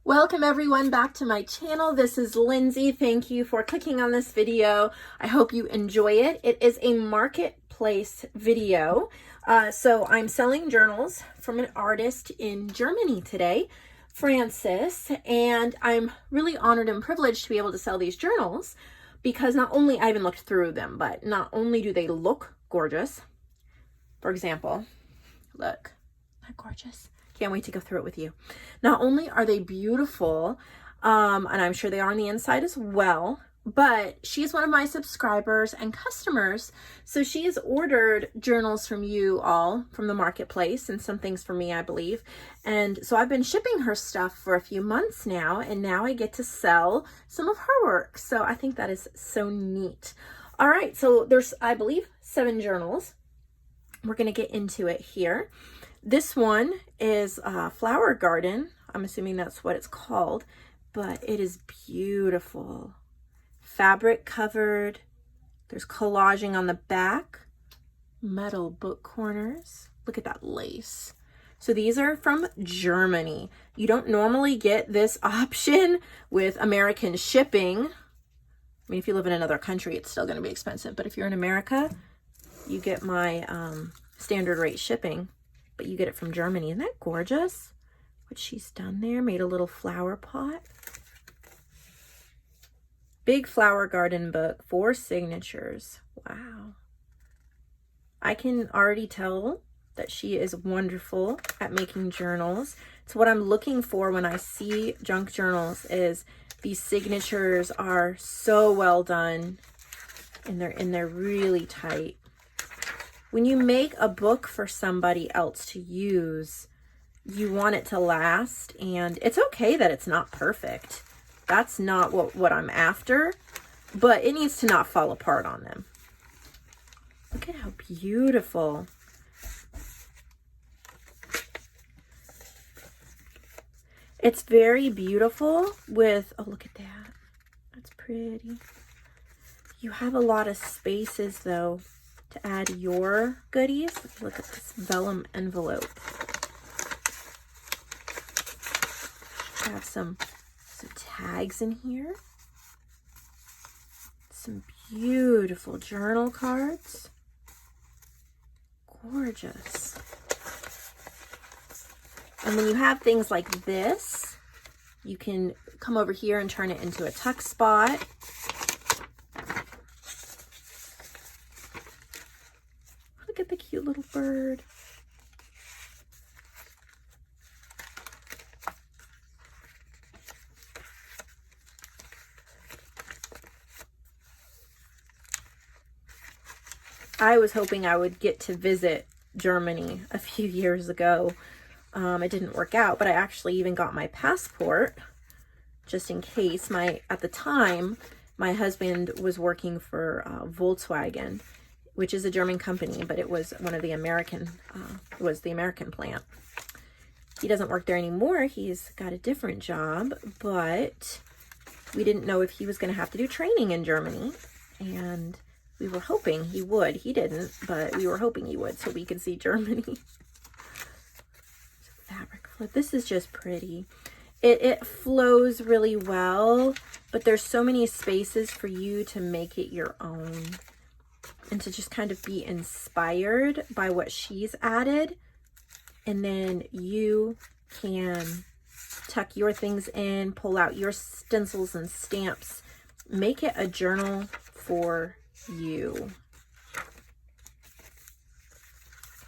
Welcome everyone back to my channel. This is Lindsay. Thank you for clicking on this video. I hope you enjoy it. It is a marketplace video. So I'm selling journals from an artist in Germany today, Francis, and I'm really honored and privileged to be able to sell these journals because not only I haven't looked through them, but not only do they look gorgeous. For example, look, isn't that gorgeous? Can't wait to go through it with you. Not only are they beautiful, and I'm sure they are on the inside as well, but she's one of my subscribers and customers. So she has ordered journals from you all from the marketplace and some things for me, I believe. And so I've been shipping her stuff for a few months now, and now I get to sell some of her work. So I think that is so neat. All right, so there's, I believe, 7 journals. We're going to get into it here. This one is a flower garden. I'm assuming that's what it's called, but it is beautiful. Fabric covered. There's collaging on the back. Metal book corners. Look at that lace. So these are from Germany. You don't normally get this option with American shipping. I mean, if you live in another country, it's still going to be expensive, but if you're in America, you get my standard rate shipping. But you get it from Germany. Isn't that gorgeous? What she's done there, made a little flower pot. Big flower garden book, 4 signatures. Wow. I can already tell that she is wonderful at making journals. It's what I'm looking for when I see junk journals is these signatures are so well done and they're really tight. When you make a book for somebody else to use, you want it to last, and it's okay that it's not perfect. That's not what I'm after, but it needs to not fall apart on them. Look at how beautiful. It's very beautiful with, oh, look at that. That's pretty. You have a lot of spaces, though, to add your goodies. Look at this vellum envelope. I have some tags in here. Some beautiful journal cards. Gorgeous. And when you have things like this, you can come over here and turn it into a tuck spot. Look at the cute little bird. I was hoping I would get to visit Germany a few years ago. It didn't work out, but I actually even got my passport just in case. At the time, my husband was working for Volkswagen, which is a German company, but it was one of the American, the American plant. He doesn't work there anymore. He's got a different job, but we didn't know if he was going to have to do training in Germany, and we were hoping he would. He didn't, but we were hoping he would so we could see Germany. Fabric flip. This is just pretty. It flows really well, but there's so many spaces for you to make it your own and to just kind of be inspired by what she's added. And then you can tuck your things in, pull out your stencils and stamps, make it a journal for you.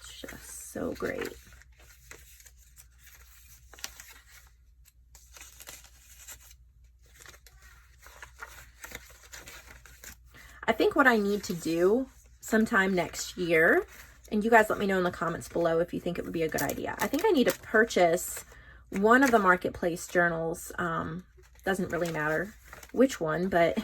It's just so great. I think what I need to do sometime next year, and you guys let me know in the comments below if you think it would be a good idea. I think I need to purchase one of the marketplace journals. Doesn't really matter which one, but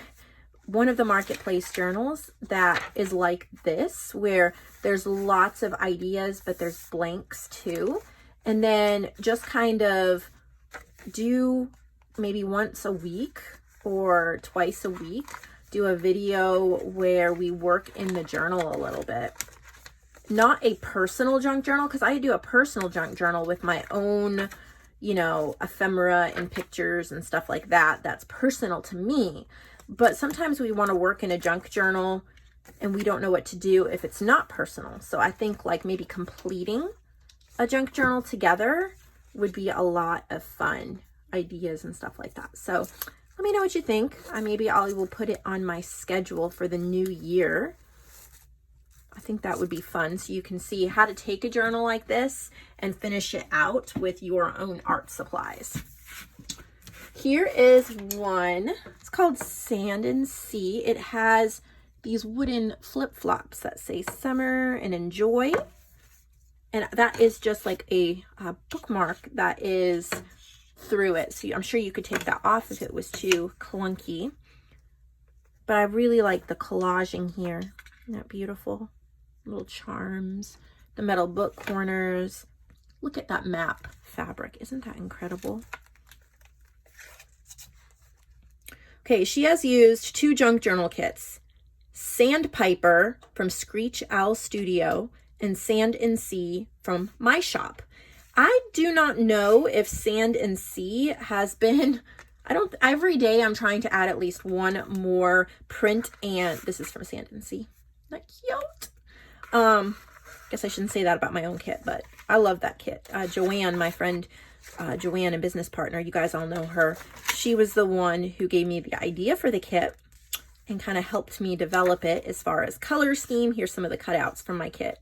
one of the marketplace journals that is like this, where there's lots of ideas, but there's blanks too. And then just kind of do maybe once a week or twice a week, do a video where we work in the journal a little bit. Not a personal junk journal, because I do a personal junk journal with my own, you know, ephemera and pictures and stuff like that. That's personal to me. But sometimes we want to work in a junk journal and we don't know what to do if it's not personal. So I think like maybe completing a junk journal together would be a lot of fun ideas and stuff like that. So let me know what you think. Maybe I will put it on my schedule for the new year. I think that would be fun, so you can see how to take a journal like this and finish it out with your own art supplies. Here is one. It's called Sand and Sea. It has these wooden flip-flops that say summer and enjoy. And that is just like a bookmark that is through it. So I'm sure you could take that off if it was too clunky. But I really like the collaging here. Isn't that beautiful? Little charms, the metal book corners. Look at that map fabric. Isn't that incredible? Okay, she has used 2 junk journal kits. Sandpiper from Screech Owl Studio and Sand and Sea from my shop. I do not know if Sand and Sea has been, every day I'm trying to add at least one more print, and this is from Sand and Sea. Isn't that cute? Guess I shouldn't say that about my own kit, but I love that kit. JoAnn, my friend, JoAnn and business partner, you guys all know her. She was the one who gave me the idea for the kit and kind of helped me develop it as far as color scheme. Here's some of the cutouts from my kit.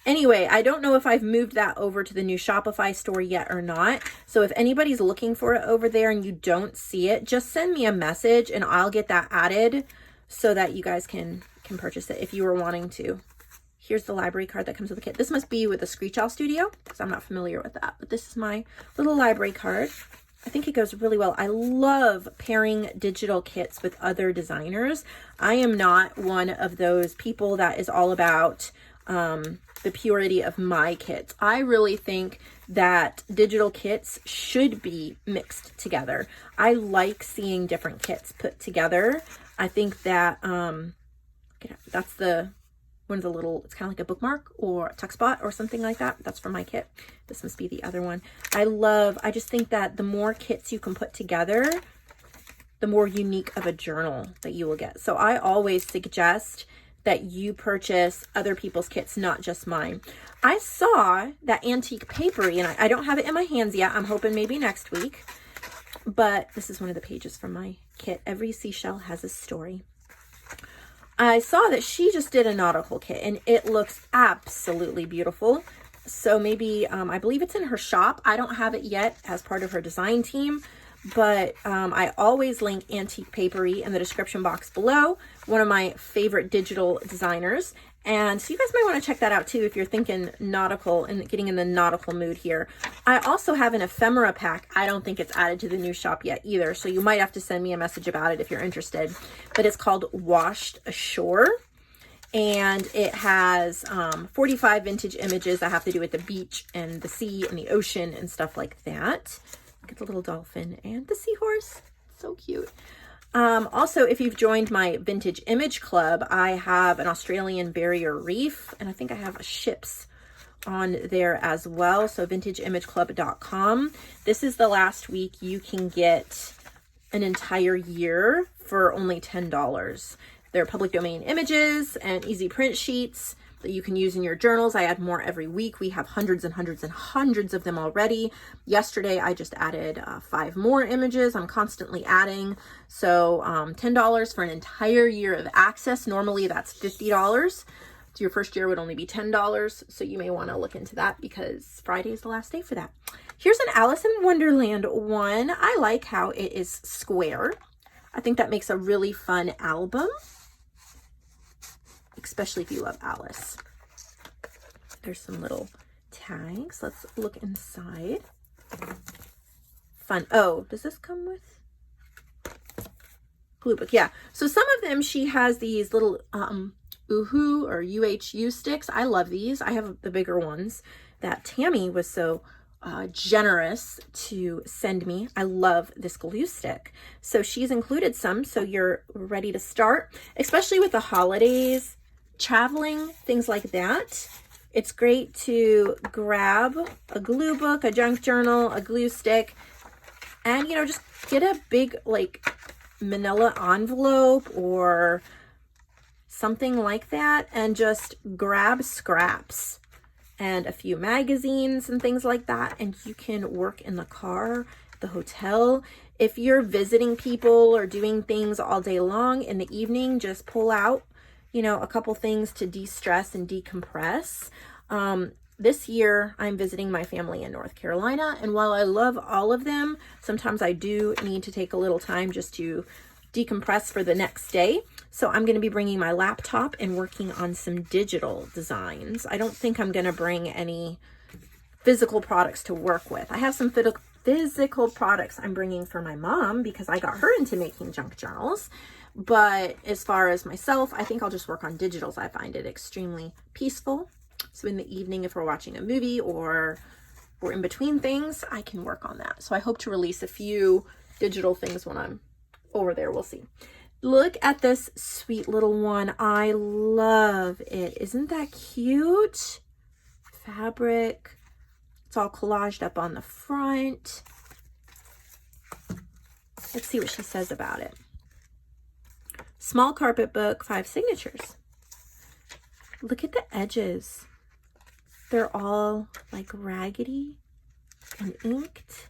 Anyway, I don't know if I've moved that over to the new Shopify store yet or not. So if anybody's looking for it over there and you don't see it, just send me a message and I'll get that added so that you guys can purchase it if you were wanting to. Here's the library card that comes with the kit. This must be with the Screech Owl Studio because I'm not familiar with that. But this is my little library card. I think it goes really well. I love pairing digital kits with other designers. I am not one of those people that is all about the purity of my kits. I really think that digital kits should be mixed together. I like seeing different kits put together. I think that that's the one of the little, it's kind of like a bookmark or a tuck spot or something like that. That's from my kit. This must be the other one. I just think that the more kits you can put together, the more unique of a journal that you will get. So I always suggest that you purchase other people's kits, not just mine. I saw that antique papery, and I don't have it in my hands yet. I'm hoping maybe next week. But this is one of the pages from my kit. Every seashell has a story. I saw that she just did a nautical kit, and it looks absolutely beautiful. So maybe, I believe it's in her shop. I don't have it yet as part of her design team, but I always link Antique Paperie in the description box below. One of my favorite digital designers. And so you guys might want to check that out too if you're thinking nautical and getting in the nautical mood here. I also have an ephemera pack. I don't think it's added to the new shop yet either, so you might have to send me a message about it if you're interested. But it's called Washed Ashore, and it has 45 vintage images that have to do with the beach and the sea and the ocean and stuff like that. Look at the little dolphin and the seahorse. So cute. Also, if you've joined my vintage image club, I have an Australian barrier reef, and I think I have ships on there as well. So vintageimageclub.com. This is the last week you can get an entire year for only $10. They're public domain images and easy print sheets that you can use in your journals. I add more every week. We have hundreds and hundreds and hundreds of them already. Yesterday, I just added 5 more images. I'm constantly adding. So $10 for an entire year of access. Normally, that's $50. So your first year would only be $10. So you may want to look into that because Friday is the last day for that. Here's an Alice in Wonderland one. I like how it is square. I think that makes a really fun album, especially if you love Alice. There's some little tags. Let's look inside. Fun. Oh, does this come with glue book? Yeah. So some of them, she has these little Uhu or UHU sticks. I love these. I have the bigger ones that Tammy was so generous to send me. I love this glue stick. So she's included some, so you're ready to start, especially with the holidays, traveling, things like that. It's great to grab a glue book, a junk journal, a glue stick, and, you know, just get a big, like, manila envelope or something like that, and just grab scraps and a few magazines and things like that, and you can work in the car, the hotel. If you're visiting people or doing things all day long, in the evening, just pull out, you know, a couple things to de-stress and decompress. This year I'm visiting my family in North Carolina, and while I love all of them, sometimes I do need to take a little time just to decompress for the next day. So I'm going to be bringing my laptop and working on some digital designs. I don't think I'm going to bring any physical products to work with. I have some physical products I'm bringing for my mom because I got her into making junk journals. But as far as myself, I think I'll just work on digitals. I find it extremely peaceful. So in the evening, if we're watching a movie or we're in between things, I can work on that. So I hope to release a few digital things when I'm over there. We'll see. Look at this sweet little one. I love it. Isn't that cute? Fabric. It's all collaged up on the front. Let's see what she says about it. Small carpet book, 5 signatures. Look at the edges. They're all like raggedy and inked.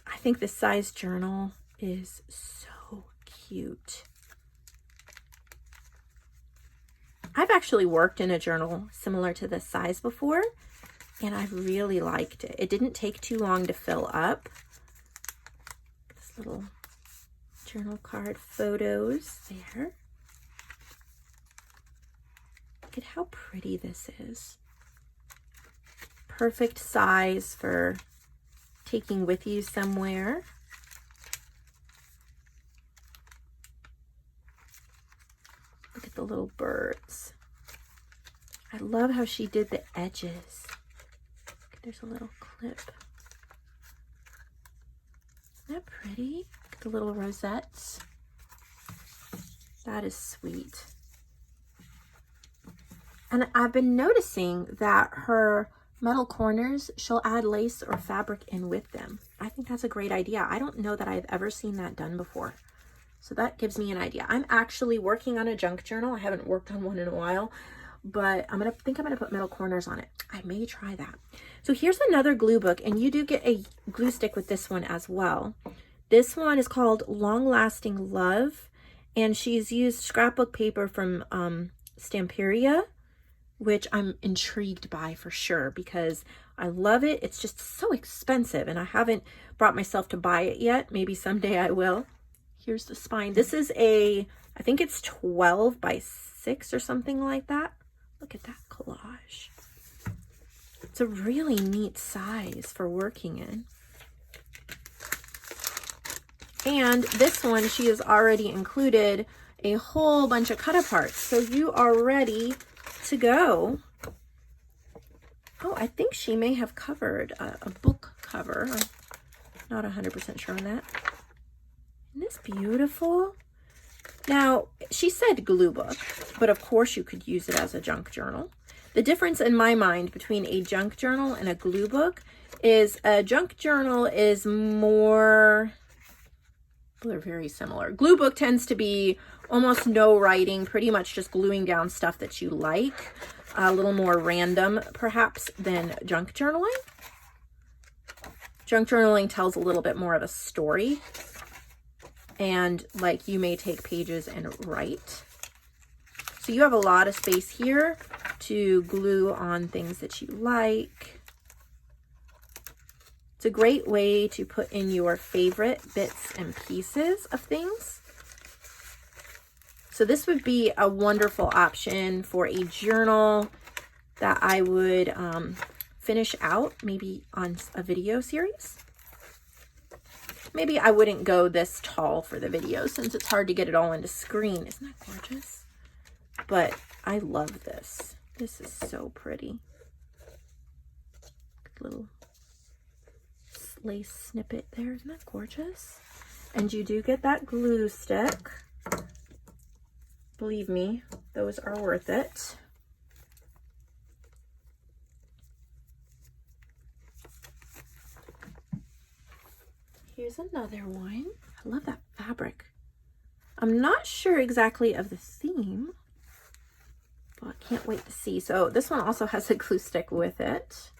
I think this size journal is so cute. I've actually worked in a journal similar to this size before, and I really liked it. It didn't take too long to fill up. This little journal card photos there. Look at how pretty this is. Perfect size for taking with you somewhere. Look at the little birds. I love how she did the edges. There's a little clip. Isn't that pretty? Look at the little rosettes. That is sweet. And I've been noticing that her metal corners, she'll add lace or fabric in with them. I think that's a great idea. I don't know that I've ever seen that done before. So that gives me an idea. I'm actually working on a junk journal. I haven't worked on one in a while, but I'm gonna put metal corners on it. I may try that. So here's another glue book, and you do get a glue stick with this one as well. This one is called Long Lasting Love, and she's used scrapbook paper from Paperie, which I'm intrigued by for sure because I love it. It's just so expensive, and I haven't brought myself to buy it yet. Maybe someday I will. Here's the spine. This is I think it's 12 by 6 or something like that. Look at that collage. It's a really neat size for working in. And this one, she has already included a whole bunch of cut aparts. So you are ready to go. Oh, I think she may have covered a book cover. I'm not 100% sure on that. Isn't this beautiful? Now, she said glue book, but of course you could use it as a junk journal. The difference in my mind between a junk journal and a glue book is a junk journal is more, they're very similar. Glue book tends to be almost no writing, pretty much just gluing down stuff that you like. A little more random, perhaps, than junk journaling. Junk journaling tells a little bit more of a story. And, like, you may take pages and write. So you have a lot of space here to glue on things that you like. It's a great way to put in your favorite bits and pieces of things. So this would be a wonderful option for a journal that I would finish out maybe on a video series. Maybe I wouldn't go this tall for the video since it's hard to get it all into screen. Isn't that gorgeous? But I love this. This is so pretty. Little lace snippet there. Isn't that gorgeous? And you do get that glue stick. Believe me, those are worth it. Here's another one. I love that fabric. I'm not sure exactly of the theme, but I can't wait to see. So this one also has a glue stick with it.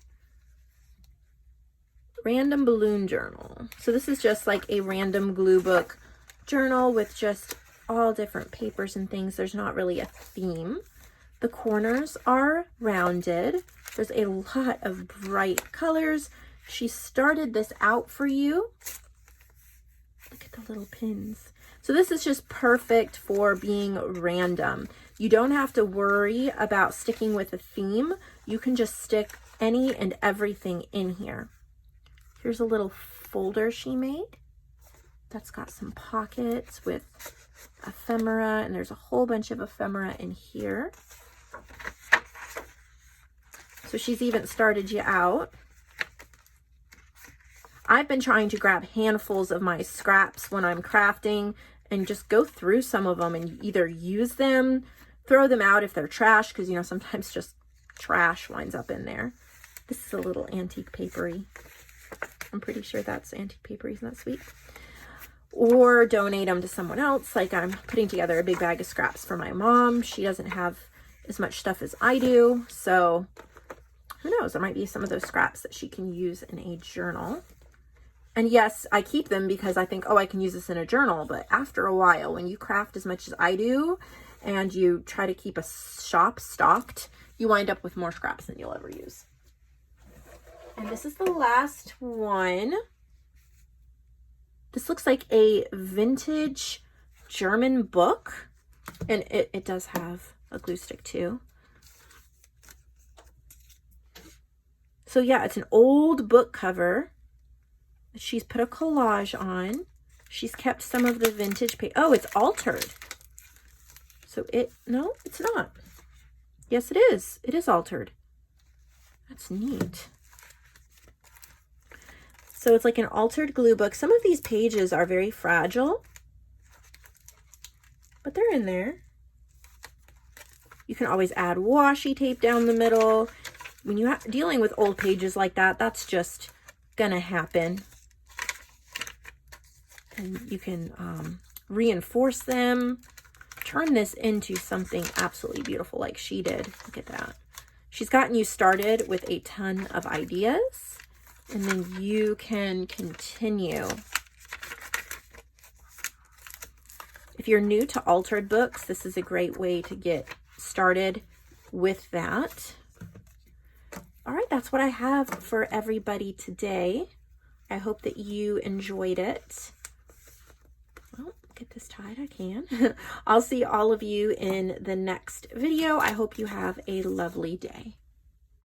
Random balloon journal. So this is just like a random glue book journal with just all different papers and things. There's not really a theme. The corners are rounded. There's a lot of bright colors. She started this out for you. Look at the little pins. So this is just perfect for being random. You don't have to worry about sticking with a theme. You can just stick any and everything in here. Here's a little folder she made that's got some pockets with ephemera, and there's a whole bunch of ephemera in here. So she's even started you out. I've been trying to grab handfuls of my scraps when I'm crafting and just go through some of them and either use them, throw them out if they're trash, because, you know, sometimes just trash winds up in there. This is a little antique paperie. I'm pretty sure that's antique paperie. Isn't that sweet? Or donate them to someone else. Like, I'm putting together a big bag of scraps for my mom. She doesn't have as much stuff as I do, so who knows? There might be some of those scraps that she can use in a journal. And yes, I keep them because I think, oh, I can use this in a journal. But after a while, when you craft as much as I do and you try to keep a shop stocked, you wind up with more scraps than you'll ever use. And this is the last one. This looks like a vintage German book. And it does have a glue stick too. So yeah, it's an old book cover. She's put a collage on. She's kept some of the vintage paper. Oh, it's altered. So no, it's not. Yes, it is. It is altered. That's neat. So it's like an altered glue book. Some of these pages are very fragile, but they're in there. You can always add washi tape down the middle. When you're dealing with old pages like that, that's just gonna happen. And you can reinforce them, turn this into something absolutely beautiful like she did. Look at that. She's gotten you started with a ton of ideas, and then you can continue. If you're new to altered books, this is a great way to get started with that. All right, that's what I have for everybody today. I hope that you enjoyed it. Well, get this tied, I can. I'll see all of you in the next video. I hope you have a lovely day.